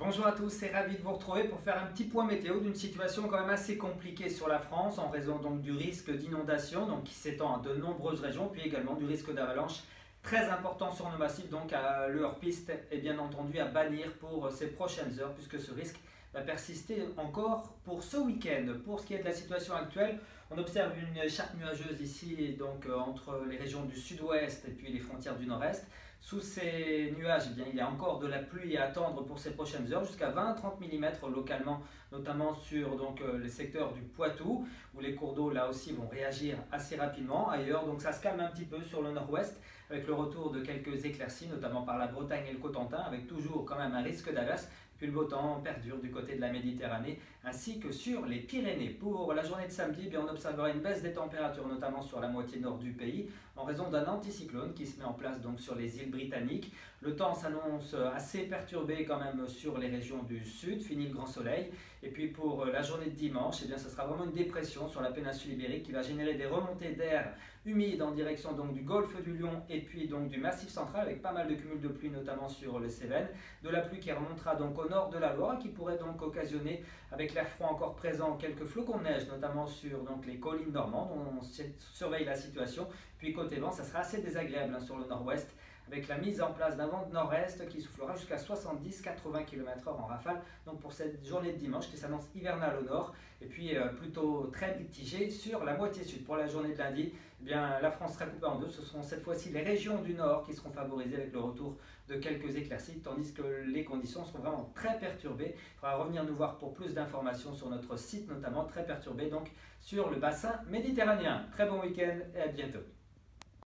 Bonjour à tous, c'est ravi de vous retrouver pour faire un petit point météo d'une situation quand même assez compliquée sur la France en raison donc du risque d'inondation qui s'étend à de nombreuses régions, puis également du risque d'avalanche très important sur nos massifs, donc le hors-piste est bien entendu à bannir pour ces prochaines heures puisque ce risque va persister encore pour ce week-end. Pour ce qui est de la situation actuelle, on observe une charte nuageuse ici entre les régions du sud-ouest et puis les frontières du nord-est. Sous ces nuages, il y a encore de la pluie à attendre pour ces prochaines heures, jusqu'à 20-30 mm localement, notamment sur les secteurs du Poitou, où les cours d'eau là aussi vont réagir assez rapidement. Ailleurs, ça se calme un petit peu sur le nord-ouest, avec le retour de quelques éclaircies, notamment par la Bretagne et le Cotentin, avec toujours quand même un risque d'averse. Puis le beau temps perdure du côté de la Méditerranée ainsi que sur les Pyrénées. Pour la journée de samedi, on observera une baisse des températures, notamment sur la moitié nord du pays, en raison d'un anticyclone qui se met en place sur les îles britanniques. Le temps s'annonce assez perturbé quand même sur les régions du sud, fini le grand soleil. Et puis pour la journée de dimanche, ce sera vraiment une dépression sur la péninsule ibérique qui va générer des remontées d'air humide en direction du golfe du Lion et puis du massif central avec pas mal de cumuls de pluie, notamment sur le Cévennes. De la pluie qui remontera au nord de la Loire, qui pourrait occasionner, avec l'air froid encore présent, quelques flocons de neige, notamment sur les collines normandes. On surveille la situation. Puis côté vent, ça sera assez désagréable sur le nord-ouest, avec la mise en place d'un vent de nord-est qui soufflera jusqu'à 70-80 km/h en rafale. Donc pour cette journée de dimanche qui s'annonce hivernale au nord, et puis plutôt très mitigée sur la moitié sud. Pour la journée de lundi, la France sera coupée en deux. Ce seront cette fois-ci les régions du nord qui seront favorisées avec le retour de quelques éclaircies, tandis que les conditions seront vraiment très perturbées. Il faudra revenir nous voir pour plus d'informations sur notre site, notamment très perturbé sur le bassin méditerranéen. Très bon week-end et à bientôt.